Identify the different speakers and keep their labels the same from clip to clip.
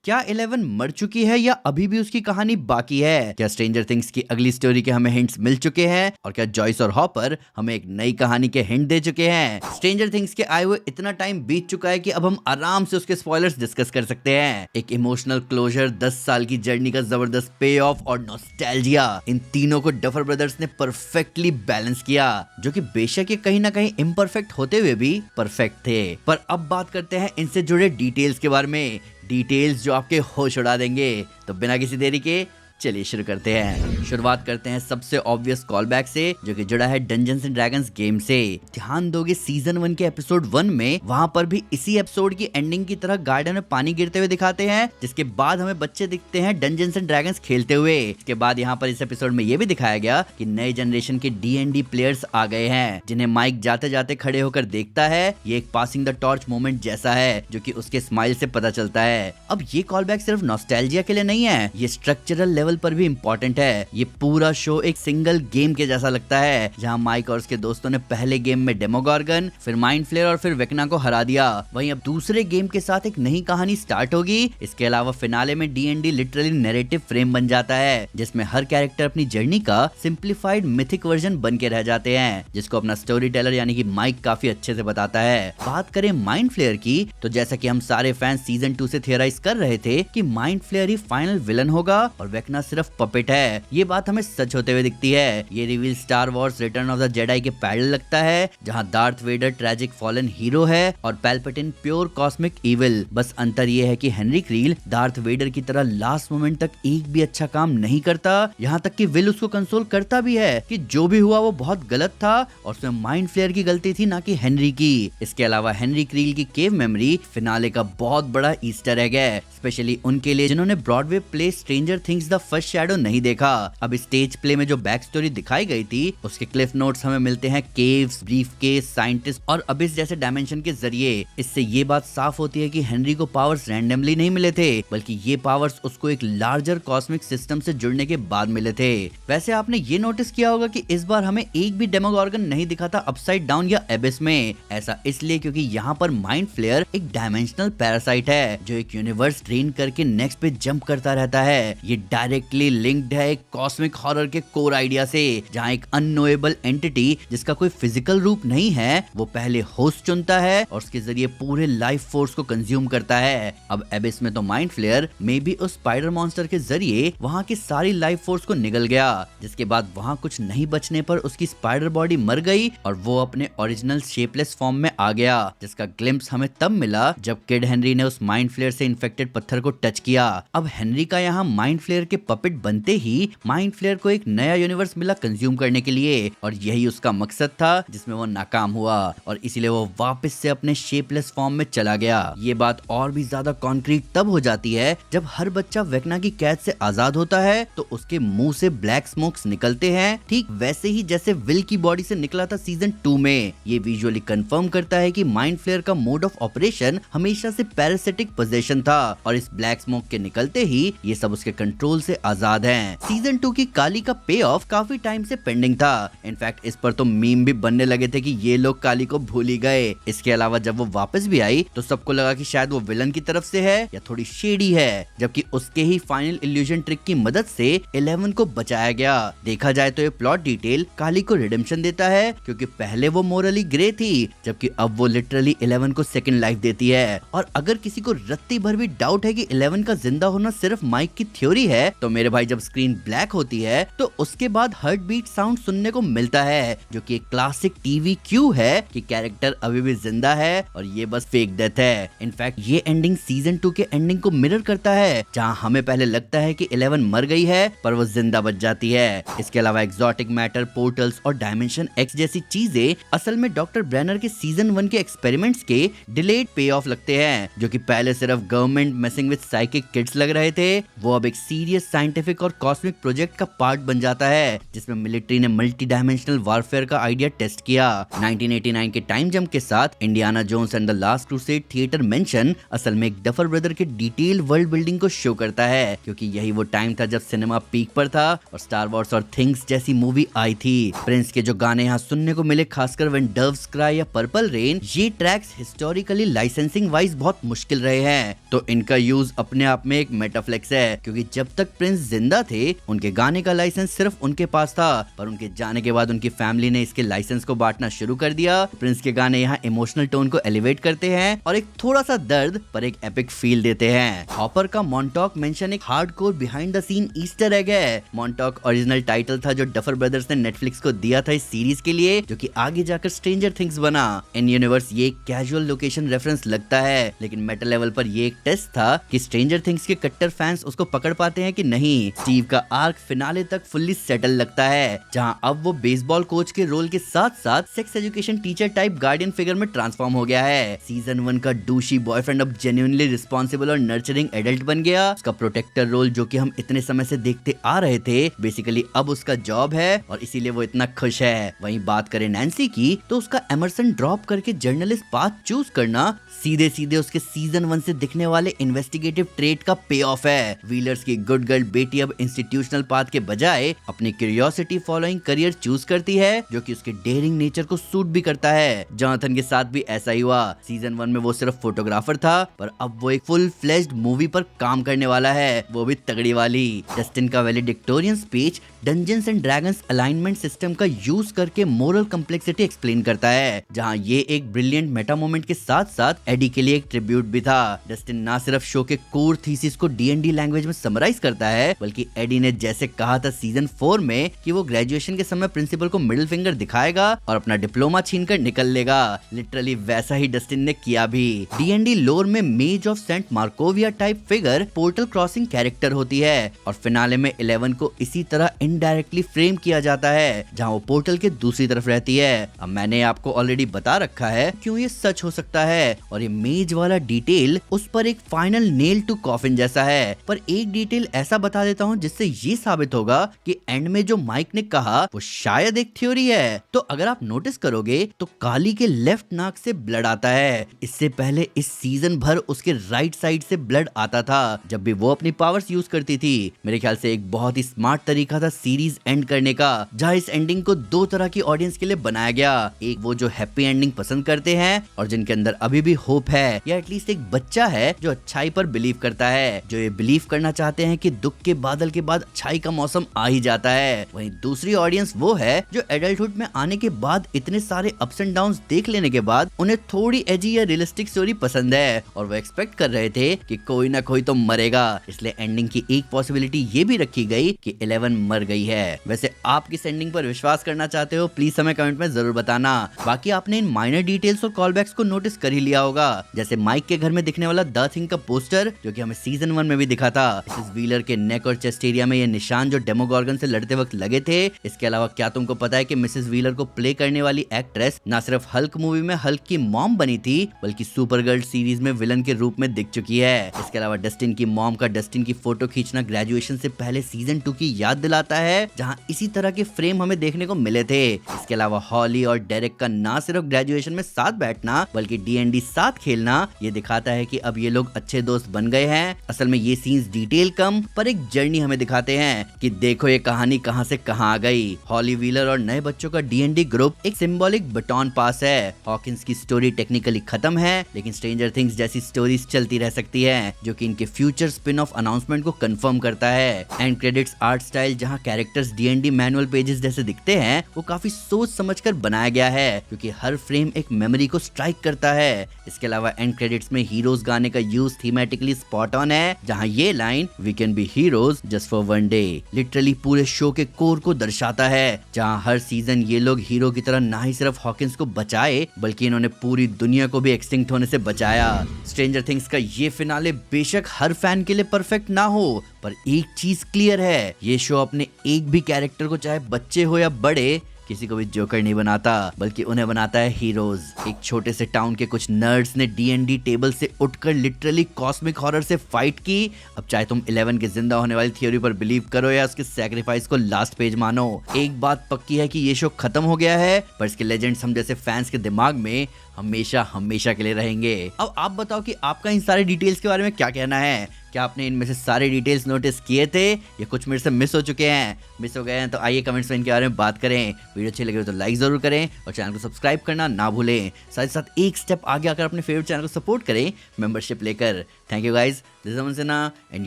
Speaker 1: क्या 11 मर चुकी है या अभी भी उसकी कहानी बाकी है? क्या स्ट्रेंजर थिंग्स की अगली स्टोरी के हमें हिंट्स मिल चुके हैं? और क्या जॉयस और हॉपर हमें एक नई कहानी के हिंट दे चुके हैं? स्ट्रेंजर थिंग्स के आए हुए इतना टाइम बीत चुका है कि अब हम आराम से उसके स्पॉयलर्स डिस्कस कर सकते हैं। एक इमोशनल क्लोजर, 10 साल की जर्नी का जबरदस्त पे ऑफ और नॉस्टैल्जिया, इन तीनों को डफर ब्रदर्स ने परफेक्टली बैलेंस किया, जो कि बेशक ये कहीं ना कहीं इम्परफेक्ट होते हुए भी परफेक्ट थे। पर अब बात करते हैं इनसे जुड़े डिटेल्स के बारे में, डिटेल्स जो आपके होश उड़ा देंगे। तो बिना किसी देरी के चलिए शुरू करते हैं। शुरुआत करते हैं सबसे ऑब्वियस कॉल बैक से, जो कि जुड़ा है डंजन्स एंड ड्रैगन्स गेम से। ध्यान दोगे सीजन 1 के एपिसोड 1 में वहां पर भी इसी एपिसोड की एंडिंग की तरह गार्डन में पानी गिरते हुए दिखाते हैं, जिसके बाद हमें बच्चे दिखते हैं डंजन्स एंड ड्रैगन्स खेलते हुए। इसके बाद यहाँ पर इस एपिसोड में ये भी दिखाया गया कि नए जनरेशन के D&D प्लेयर्स आ गए हैं, जिन्हें माइक जाते जाते खड़े होकर देखता है। ये एक पासिंग द टॉर्च मोमेंट जैसा है, जो कि उसके स्माइल से पता चलता है। अब ये कॉल बैक सिर्फ नॉस्टैल्जिया के लिए नहीं है, ये स्ट्रक्चरल लेवल पर भी इम्पोर्टेंट है। ये पूरा शो एक सिंगल गेम के जैसा लगता है, जहां माइक और उसके दोस्तों ने पहले गेम में डेमोगॉर्गन, फिर माइंड फ्लेयर और फिर वेक्ना को हरा दिया। वहीं अब दूसरे गेम के साथ एक नई कहानी स्टार्ट होगी। इसके अलावा फिनाले में D&D लिटरली नैरेटिव फ्रेम बन जाता है, जिसमें हर कैरेक्टर अपनी जर्नी का सिंप्लीफाइड मिथिक वर्जन बन के रह जाते हैं, जिसको अपना स्टोरी टेलर यानी कि माइक काफी अच्छे से बताता है। बात करें माइंड फ्लेयर की, तो जैसा कि हम सारे फैंस सीजन 2 से थियराइज कर रहे थे कि माइंड फ्लेयर ही फाइनल विलन होगा और वेक्ना सिर्फ पपेट है। ये बात हमें सच होते हुए दिखती है। ये reveal Star Wars Return of the Jedi के पैरेलल लगता है, जहां Darth Vader tragic fallen hero है और पैल्पैटिन प्योर कॉस्मिक इविल। बस अंतर ये है कि हेनरी क्रील डार्थ वेडर की तरह लास्ट मोमेंट तक एक भी अच्छा काम नहीं करता, यहाँ तक कि विल उसको कंसोल करता भी है कि जो भी हुआ वो बहुत गलत था और उसमें माइंड फ्लेयर की गलती थी, ना कि हेनरी की। इसके अलावा हेनरी क्रील की केव मेमोरी फिनाले का बहुत बड़ा ईस्टर एग है, स्पेशली उनके लिए जिन्होंने Broadway play stranger things the first shadow नहीं देखा। अब स्टेज प्ले में जो बैक स्टोरी दिखाई गई थी, उसके क्लिफ नोट्स हमें मिलते हैं केव्स, ब्रीफकेस, साइंटिस्ट और अबिस जैसे डायमेंशन के जरिए। इससे ये बात साफ होती है कि हेनरी को पावर्स रैंडमली नहीं मिले थे, बल्कि ये पावर्स उसको एक लार्जर कॉस्मिक सिस्टम से जुड़ने के बाद मिले थे। वैसे आपने ये नोटिस किया होगा कि इस बार हमें एक भी डेमोगॉर्गन नहीं दिखा था अपसाइड डाउन या एबिस में। ऐसा इसलिए क्योंकि यहाँ पर माइंड फ्लेयर एक डायमेंशनल पैरासाइट है, जो एक यूनिवर्स ड्रेन करके नेक्स्ट पे जंप करता रहता है। ये डायरेक्टली लिंक्ड है एक कॉस्मिक हॉरर के कोर आइडिया से, जहां एक अननोएबल एंटिटी जिसका कोई फिजिकल रूप नहीं है, वो पहले होस्ट चुनता है और उसके जरिए पूरे लाइफ फोर्स को कंज्यूम करता है। अब एबिस में तो माइंड फ्लेयर में भी उस स्पाइडर मॉन्स्टर के जरिए वहां की सारी लाइफ फोर्स को निगल गया, जिसके बाद वहां कुछ नहीं बचने पर उसकी स्पाइडर बॉडी मर गई और वो अपने ओरिजिनल शेपलेस फॉर्म में आ गया, जिसका ग्लिम्प्स हमें तब मिला जब किड हेनरी ने उस माइंड फ्लेयर से इन्फेक्टेड पत्थर को टच किया। अब हेनरी का यहाँ माइंड फ्लेयर के पपेट बनते ही माइंड फ्लेयर को एक नया यूनिवर्स मिला कंज्यूम करने के लिए, और यही उसका मकसद था, जिसमें वो नाकाम हुआ और इसीलिए वो वापस से अपने शेपलेस फॉर्म में चला गया। ये बात और भी ज्यादा कॉन्क्रीट तब हो जाती है जब हर बच्चा वेक्ना की कैद से आजाद होता है तो उसके मुंह से ब्लैक स्मोक्स निकलते हैं, ठीक वैसे ही जैसे विल की बॉडी से निकला था सीजन 2 में। ये विजुअली कंफर्म करता है कि माइंड फ्लेयर का मोड ऑफ ऑपरेशन हमेशा से पैरासिटिक पोजीशन था और इस ब्लैक स्मोक के निकलते ही ये सब उसके कंट्रोल से आजाद हैं। सीजन 2 की काली का पे ऑफ काफी टाइम से पेंडिंग था। इनफैक्ट इस पर तो मीम भी बनने लगे थे कि ये लोग काली को भूल ही गए। इसके अलावा जब वो वापस भी आई तो सबको लगा कि शायद वो विलन की तरफ से है या थोड़ी शेडी है, जबकि उसके ही फाइनल इल्यूजन ट्रिक की मदद से 11 को बचाया गया। देखा जाए तो ये प्लॉट डिटेल काली को रिडेम्पशन देता है, क्योंकि पहले वो मोरली ग्रे थी, जबकि अब वो लिटरली 11 को सेकंड लाइफ देती है। और अगर किसी को रत्ती भर भी डाउट है कि 11 का जिंदा होना सिर्फ माइक की थ्योरी है, तो मेरे भाई जब स्क्रीन ब्लैक होती है तो उसके बाद हार्ट बीट साउंड सुनने को मिलता है, जो कि एक क्लासिक टीवी क्यू है कि कैरेक्टर अभी भी जिंदा है और ये बस फेक डेथ है। इनफैक्ट ये एंडिंग सीजन 2 के एंडिंग को मिरर करता है, जहां हमें पहले लगता है कि 11 मर गई है पर वो जिंदा बच जाती है। इसके अलावा एक्सोटिक मैटर, पोर्टल्स और डायमेंशन एक्स जैसी चीजें असल में डॉक्टर ब्रेनर के सीजन 1 के एक्सपेरिमेंट्स के डिलेड पे ऑफ लगते हैं, जो कि पहले सिर्फ government messing with psychic kids लग रहे थे, वो अब एक सीरियस साइंटिफिक और कॉस्मिक प्रोजेक्ट का पार्ट बन जाता है, जिसमें मिलिट्री ने मल्टी डायमेंशनल वारफेयर का आइडिया टेस्ट किया। 1989 के टाइम जंप के साथ Indiana Jones and the Last Crusade theatre mention असल में एक डफर ब्रदर के डिटेल वर्ल्ड बिल्डिंग को शो करता है, क्योंकि यही वो टाइम था जब सिनेमा पीक पर था और स्टार वॉर्स और थिंग्स जैसी मूवी आई थी। प्रिंस के जो गाने यहाँ सुनने को मिले, खासकर व्हेन डव्स क्राई या पर्पल रेन, ये ट्रैक्स हिस्टोरिकली लाइसेंसिंग वाइज बहुत मुश्किल रहे हैं, तो इनका यूज अपने आप में एक मेटाफ्लेक्स है, क्योंकि जब तक प्रिंस जिंदा थे उनके गाने का लाइसेंस सिर्फ उनके पास था, पर उनके जाने के बाद उनकी फैमिली ने इसके लाइसेंस को बांटना शुरू कर दिया। प्रिंस के गाने यहाँ इमोशनल टोन को एलिवेट करते हैं और एक थोड़ा सा दर्द पर एक एपिक फील देते हैं। हॉपर का मॉन्टॉक मेंशन एक hardcore behind the scene Easter egg है। मॉन्टॉक ओरिजिनल टाइटल था जो डफर ब्रदर्स ने नेटफ्लिक्स को दिया था इस सीरीज के लिए, जो कि आगे जाकर स्ट्रेंजर थिंग्स बना। इन यूनिवर्स ये एक कैजुअल लोकेशन रेफरेंस लगता है, लेकिन मेटा लेवल पर ये एक टेस्ट था कि स्ट्रेंजर थिंग्स के कट्टर फैंस उसको पकड़ पाते हैं कि नहीं। स्टीव का आर्क फिनाले तक फुल्ली सेटल लगता है, जहां अब वो बेसबॉल कोच के रोल के साथ साथ sex education teacher type guardian figure में ट्रांसफॉर्म हो गया है। सीजन 1 का डूशी बॉयफ्रेंड अब जेन्युइनली रिस्पॉन्सिबल और नर्चरिंग एडल्ट बन गया। उसका प्रोटेक्टर रोल जो कि हम इतने समय से देखते आ रहे थे, बेसिकली अब उसका जॉब है और इसीलिए वो इतना खुश है। वहीं बात करें नैन्सी की, तो उसका एमरसन ड्रॉप करके जर्नलिस्ट पाथ चूज करना सीधे सीधे उसके सीजन 1 से दिखने वाले इन्वेस्टिगेटिव ट्रेट का पे ऑफ है। व्हीलर्स की गुड गर्ल बेटी अब इंस्टीट्यूशनल पाथ के बजाय अपनी क्यूरियोसिटी फॉलोइंग करियर चूज करती है, जो कि उसके डेयरिंग नेचर को सूट भी करता है। जॉनथन के साथ भी ऐसा ही हुआ। सीजन 1 में वो सिर्फ फोटोग्राफर था, पर अब वो एक फुल फ्लेज्ड मूवी पर काम करने वाला है, वो भी तगड़ी वाली। जस्टिन का valedictorian speech Dungeons and Dragons alignment system का यूज करके मोरल कम्प्लेक्सिटी एक्सप्लेन करता है, जहां ये एक ब्रिलियंट मेटा मोमेंट के साथ साथ एडी के लिए एक ट्रिब्यूट भी था। डस्टिन ना सिर्फ शो के कोर थीसिस को D&D लैंग्वेज में समराइज करता है, बल्कि एडी ने जैसे कहा था सीजन 4 में कि वो ग्रेजुएशन के समय प्रिंसिपल को मिडिल फिंगर दिखाएगा और अपना डिप्लोमा छीनकर निकल लेगा, लिटरली वैसा ही डस्टिन ने किया भी। D&D लोर में maze of Saint Markovia type figure portal crossing character होती है, और फिनाले में 11 को इसी तरह इनडायरेक्टली फ्रेम किया जाता है, जहां वो पोर्टल के दूसरी तरफ रहती है। अब मैंने आपको ऑलरेडी बता रखा है क्यों ये सच हो सकता है, और ये मेज वाला डिटेल उस पर एक फाइनल नेल टू कॉफिन जैसा है। पर एक डिटेल ऐसा बता देता हूँ जिससे ये साबित होगा कि एंड में जो माइक ने कहा वो शायद एक थ्योरी है। तो अगर आप नोटिस करोगे तो काली के लेफ्ट नाक से ब्लड आता है। इससे पहले इस सीजन भर उसके राइट साइड से ब्लड आता था जब भी वो अपनी पावर्स यूज करती थी। मेरे ख्याल से एक बहुत ही स्मार्ट तरीका था सीरीज एंड करने का, जहाँ इस एंडिंग को दो तरह की ऑडियंस के लिए बनाया गया। एक वो जो हैप्पी एंडिंग पसंद करते हैं और जिनके अंदर अभी भी होप है, या एटलीस्ट एक बच्चा है जो अच्छाई पर बिलीव करता है, जो ये बिलीव करना चाहते हैं कि दुख के बादल के बाद अच्छाई का मौसम आ ही जाता है। वहीं दूसरी ऑडियंस वो है जो एडल्टहुड में आने के बाद इतने सारे अप्स एंड डाउन्स देख लेने के बाद उन्हें थोड़ी एजी या रियलिस्टिक स्टोरी पसंद है, और वो एक्सपेक्ट कर रहे थे कि कोई ना कोई तो मरेगा। इसलिए एंडिंग की एक पॉसिबिलिटी ये भी रखी गई कि 11 मर गई है। वैसे आप किस एंडिंग पर विश्वास करना चाहते हो, प्लीज हमें कमेंट में जरूर बताना। बाकी आपने इन माइनर डिटेल्स और कॉलबैक्स को नोटिस कर ही लिया होगा, जैसे माइक के घर में दिखने वाला द थिंग का पोस्टर जो कि हमें सीजन 1 में भी दिखा था। मिसेस व्हीलर के नेक और चेस्ट एरिया में ये निशान जो डेमोगॉर्गन से लड़ते वक्त लगे थे। इसके अलावा क्या तुमको पता है कि मिसेस व्हीलर को प्ले करने वाली एक्ट्रेस ना सिर्फ हल्क मूवी में हल्क की मॉम बनी थी, बल्कि सुपरगर्ल सीरीज में विलन के रूप में दिख चुकी है। इसके अलावा डस्टिन की मॉम का डस्टिन की फोटो खींचना ग्रेजुएशन से पहले सीजन 2 की याद दिलाता है, जहां इसी तरह के फ्रेम हमें देखने को मिले थे। इसके अलावा हॉली और डेरेक का ना सिर्फ ग्रेजुएशन में साथ बैठना बल्कि D&D साथ खेलना ये दिखाता है कि अब ये लोग अच्छे दोस्त बन गए हैं। असल में ये सीन्स डिटेल कम पर एक जर्नी हमें दिखाते हैं कि देखो ये कहानी कहां से कहां आ गई। हॉली व्हीलर और नए बच्चों का D&D ग्रुप एक सिंबॉलिक बटन पास है। हॉकिंस की स्टोरी टेक्निकली खत्म है, लेकिन स्ट्रेंजर थिंग्स जैसी स्टोरीज चलती रह सकती है, जो कि इनके फ्यूचर स्पिन ऑफ अनाउंसमेंट को कंफर्म करता है। एंड क्रेडिट्स आर्ट स्टाइल जहां कैरेक्टर्स D&D मैनुअल पेजेस जैसे दिखते हैं, वो काफी सोच समझकर बनाया गया है, क्योंकि हर फ्रेम एक मेमोरी को स्ट्राइक करता है। इसके अलावा एंड क्रेडिट्स में हीरोज गाने का यूज थीमेटिकली स्पॉट ऑन है, जहां ये line we can be heroes just for one day literally पूरे शो के कोर को दर्शाता है, जहां हर सीजन ये लोग हीरो की तरह ना ही सिर्फ हॉकिंस को बचाए बल्कि इन्होंने पूरी दुनिया को भी एक्सटिंक्ट होने से बचाया। स्ट्रेंजर थिंग्स का ये फिनाले बेशक हर फैन के लिए परफेक्ट ना हो, पर एक चीज क्लियर है, ये शो अपने एक भी कैरेक्टर को चाहे बच्चे हो या बड़े किसी को भी जोकर नहीं बनाता, बल्कि उन्हें बनाता है हीरोज। एक छोटे से टाउन के कुछ नर्ड्स ने D&D टेबल से उठकर लिटरली कॉस्मिक हॉरर से फाइट की। अब चाहे तुम 11 के जिंदा होने वाली थ्योरी पर बिलीव करो या उसके सैक्रिफाइस को लास्ट पेज मानो, एक बात पक्की है कि ये शो खत्म हो गया है, पर इसके लेजेंड्स हम जैसे फैंस के दिमाग में हमेशा हमेशा के लिए रहेंगे। अब आप बताओ कि आपका इन सारे डिटेल्स के बारे में क्या कहना है? क्या आपने इनमें से सारे डिटेल्स नोटिस किए थे या कुछ मेरे से मिस हो चुके हैं? मिस हो गए हैं तो आइए कमेंट्स में इनके बारे में बात करें। वीडियो अच्छी लगे तो लाइक जरूर करें और चैनल को सब्सक्राइब करना ना भूलें। साथ ही साथ एक स्टेप आगे आकर अपने फेवरेट चैनल को सपोर्ट करें मेंबरशिप लेकर। Thank you guys, this is Aman Sinha and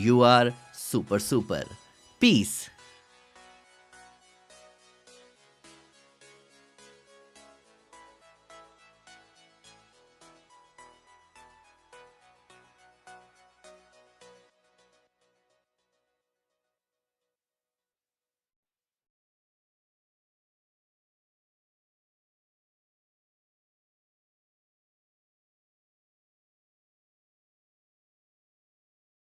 Speaker 1: you are super super. Piece.